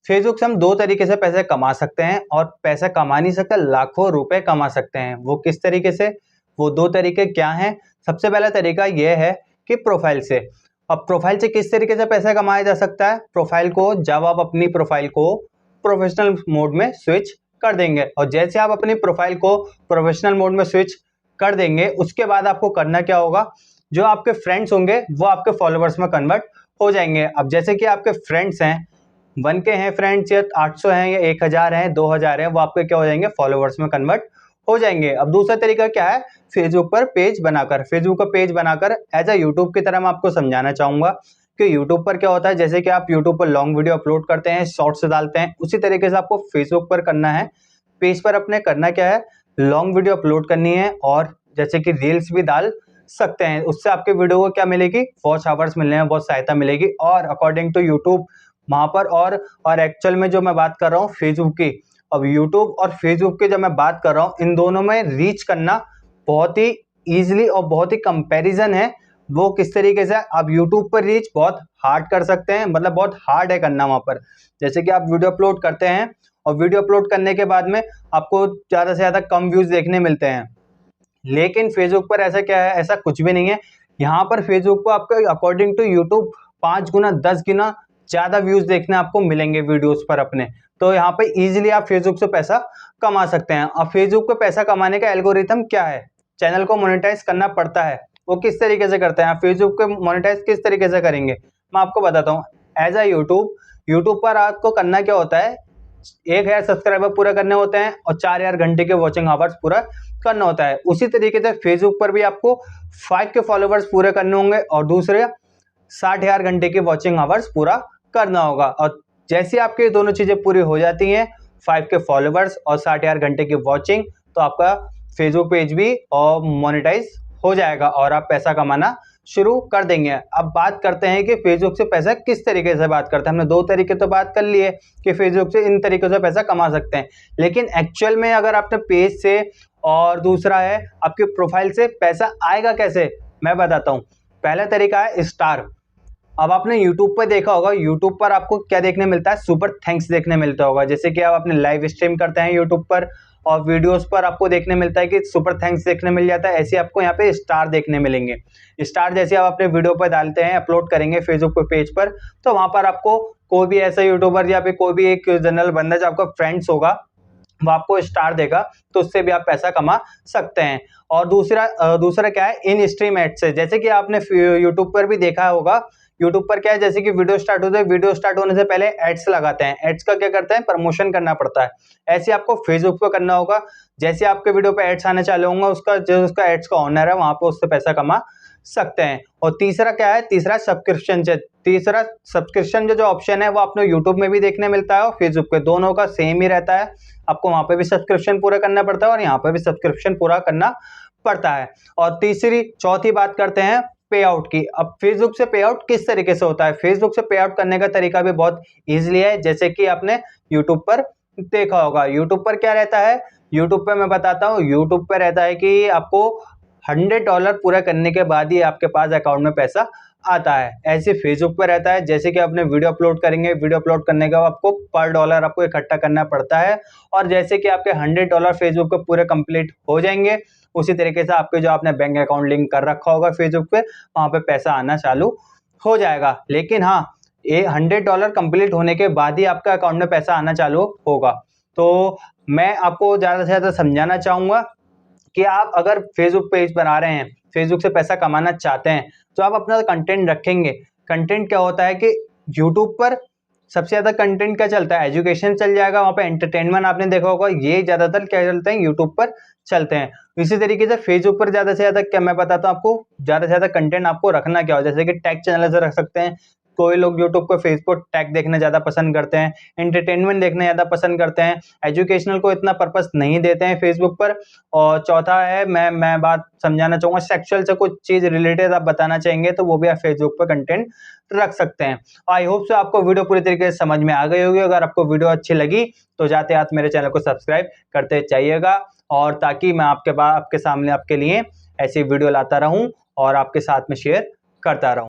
Facebook से हम दो तरीके से पैसे कमा सकते हैं और पैसा कमा नहीं सकते, लाखों रुपए कमा सकते हैं। वो किस तरीके से, वो दो तरीके क्या हैं? सबसे पहला तरीका यह है कि प्रोफाइल से। अब प्रोफाइल से किस तरीके से पैसा कमाया जा सकता है? प्रोफाइल को जब आप अपनी प्रोफाइल को प्रोफेशनल मोड में स्विच कर देंगे, और जैसे आप अपनी प्रोफाइल को प्रोफेशनल मोड में स्विच कर देंगे उसके बाद आपको करना क्या होगा, जो आपके फ्रेंड्स होंगे वो आपके फॉलोअर्स में कन्वर्ट हो जाएंगे। अब जैसे कि आपके फ्रेंड्स हैं, 1 के हैं फ्रेंड्स, या 800 हैं, या 1000 हैं, 2000 हैं, वो आपके क्या हो जाएंगे, फॉलोअर्स में कन्वर्ट हो जाएंगे। अब दूसरा तरीका क्या है? फेसबुक पर पेज बनाकर। फेसबुक का पेज बनाकर एज अ यूट्यूब की तरह मैं आपको समझाना चाहूंगा कि यूट्यूब पर क्या होता है। जैसे कि आप यूट्यूब पर लॉन्ग वीडियो अपलोड करते हैं, शॉर्ट्स डालते हैं, उसी तरीके से आपको फेसबुक पर करना है। पेज पर अपने करना क्या है, लॉन्ग वीडियो अपलोड करनी है, और जैसे कि रील्स भी डाल सकते हैं। उससे आपके वीडियो को क्या मिलेगी, वॉच आवर्स मिलने में बहुत सहायता मिलेगी, और अकॉर्डिंग टू यूट्यूब वहां पर और एक्चुअल में जो मैं बात कर रहा हूँ फेसबुक की, अब यूट्यूब और फेसबुक की जब मैं बात कर रहा हूँ, इन दोनों में रीच करना बहुत ही ईजिली और बहुत ही कंपैरिजन है। वो किस तरीके से, आप यूट्यूब पर रीच बहुत हार्ड कर सकते हैं, मतलब बहुत हार्ड है करना वहां पर। जैसे कि आप वीडियो अपलोड करते हैं और वीडियो अपलोड करने के बाद में आपको ज्यादा से ज्यादा कम व्यूज देखने मिलते हैं, लेकिन फेसबुक पर ऐसा क्या है, ऐसा कुछ भी नहीं है। यहाँ पर फेसबुक को आपको अकॉर्डिंग टू यूट्यूब 5 गुना 10 गुना ज्यादा व्यूज देखने आपको मिलेंगे वीडियोस पर अपने। तो यहाँ पे इजीली आप फेसबुक से पैसा कमा सकते हैं। अब फेसबुक पे पैसा कमाने का एल्गोरिथम क्या है? चैनल को मोनेटाइज करना पड़ता है। वो किस तरीके से करते हैं? आप फेसबुक पे मोनेटाइज किस तरीके से करेंगे, मैं आपको बताता हूँ। एज अ यूट्यूब पर आपको करना क्या होता है, 1000 सब्सक्राइबर पूरा करने होते हैं और 4000 घंटे के वॉचिंग आवर्स पूरा करना होता है। उसी तरीके से फेसबुक पर भी आपको 5 के फॉलोवर्स पूरे करने होंगे और दूसरे 60,000 घंटे के वॉचिंग आवर्स पूरा करना होगा। और जैसे आपके ये दोनों चीजें पूरी हो जाती हैं, 5 के फॉलोवर्स और 60,000 घंटे की वॉचिंग, तो आपका फेसबुक पेज भी और मोनेटाइज हो जाएगा और आप पैसा कमाना शुरू कर देंगे। अब बात करते हैं कि फेसबुक से पैसा किस तरीके से बात करते हैं। हमने दो तरीके तो बात कर लिए कि फेसबुक से इन तरीकों से पैसा कमा सकते हैं, लेकिन एक्चुअल में अगर आपने पेज से और दूसरा है आपके प्रोफाइल से पैसा आएगा कैसे, मैं बताता हूँ। पहला तरीका है स्टार। अब आपने YouTube पर देखा होगा, YouTube पर आपको क्या देखने मिलता है, सुपर थैंक्स देखने मिलता होगा। जैसे कि आप अपने लाइव स्ट्रीम करते हैं YouTube पर और वीडियोस पर आपको देखने मिलता है कि सुपर थैंक्स देखने मिल जाता है, ऐसे आपको यहाँ पे स्टार देखने मिलेंगे। स्टार जैसे आप अपने वीडियो पर डालते हैं, अपलोड करेंगे फेसबुक पे पेज पर, तो वहां पर आपको कोई भी ऐसा यूट्यूबर या फिर कोई भी एक जनरल बंदा जो आपका फ्रेंड्स होगा वो आपको स्टार देगा, तो उससे भी आप पैसा कमा सकते हैं। और दूसरा क्या है, इन स्ट्रीम एड से। जैसे कि आपने यूट्यूब पर भी देखा होगा, यूट्यूब पर क्या है, जैसे कि वीडियो स्टार्ट होता है, वीडियो स्टार्ट होने से पहले एड्स लगाते हैं। एड्स का क्या करते हैं, प्रमोशन करना पड़ता है। ऐसे आपको फेसबुक पे करना होगा। जैसे आपके वीडियो पे एड्स आने चालू होंगे, उसका एड्स का ऑनर है वहां पे उससे पैसा कमा सकते हैं। और तीसरा क्या है, तीसरा सब्सक्रिप्शन। तीसरा सब्सक्रिप्शन जो ऑप्शन है वो आपने यूट्यूब में भी देखने मिलता है और फेसबुक पे, दोनों का सेम ही रहता है। आपको वहां पे भी सब्सक्रिप्शन पूरा करना पड़ता है और यहाँ पे भी सब्सक्रिप्शन पूरा करना पड़ता है। और चौथी बात करते हैं पे आउट की। अब फेसबुक से पे आउट किस तरीके से होता है? फेसबुक से पे आउट करने का तरीका भी बहुत इजीली है, जैसे कि आपने यूट्यूब पर देखा होगा। यूट्यूब पर क्या रहता है, यूट्यूब पे मैं बताता हूँ। यूट्यूब पे रहता है कि आपको $100 पूरा करने के बाद ही आपके पास अकाउंट में पैसा आता है। ऐसे फेसबुक पे रहता है, जैसे कि आपने वीडियो अपलोड करेंगे, वीडियो अपलोड करने के बाद आपको पर डॉलर आपको इकट्ठा करना पड़ता है, और जैसे कि आपके $100 फेसबुक पे पूरे कंप्लीट हो जाएंगे, उसी तरीके से आपके जो आपने बैंक अकाउंट लिंक कर रखा होगा फेसबुक पे, वहां पे पैसा आना चालू हो जाएगा। लेकिन हाँ, ये $100 कंप्लीट होने के बाद ही आपका अकाउंट में पैसा आना चालू होगा। तो मैं आपको ज्यादा से ज्यादा समझाना चाहूंगा कि आप अगर फेसबुक पेज बना रहे हैं, फेसबुक से पैसा कमाना चाहते हैं, तो आप अपना कंटेंट रखेंगे। कंटेंट क्या होता है कि यूट्यूब पर सबसे ज्यादा कंटेंट क्या चलता है, एजुकेशन चल जाएगा, वहां पे एंटरटेनमेंट आपने देखा होगा, ये ज्यादातर क्या चलते हैं, यूट्यूब पर चलते हैं। इसी तरीके से फेसबुक पर ज्यादा से ज्यादा क्या मैं बताता हूँ आपको, ज्यादा से ज्यादा कंटेंट आपको रखना क्या हो, जैसे कि टैग चैनल से रख सकते हैं। कोई लोग यूट्यूब पर फेसबुक टैग देखना ज्यादा पसंद करते हैं, एंटरटेनमेंट देखना ज्यादा पसंद करते हैं, एजुकेशनल को इतना पर्पस नहीं देते हैं फेसबुक पर। और चौथा है, मैं बात समझाना चाहूंगा, सेक्सुअल से कुछ चीज रिलेटेड आप बताना चाहेंगे तो वो भी आप फेसबुक पर कंटेंट रख सकते हैं। आई होप सो आपको वीडियो पूरी तरीके से समझ में आ गई होगी। अगर आपको वीडियो अच्छी लगी तो जाते हाथ मेरे चैनल को सब्सक्राइब करते चाहिएगा, और ताकि मैं आपके सामने आपके लिए ऐसी वीडियो लाता रहूं और आपके साथ में शेयर करता रहूं।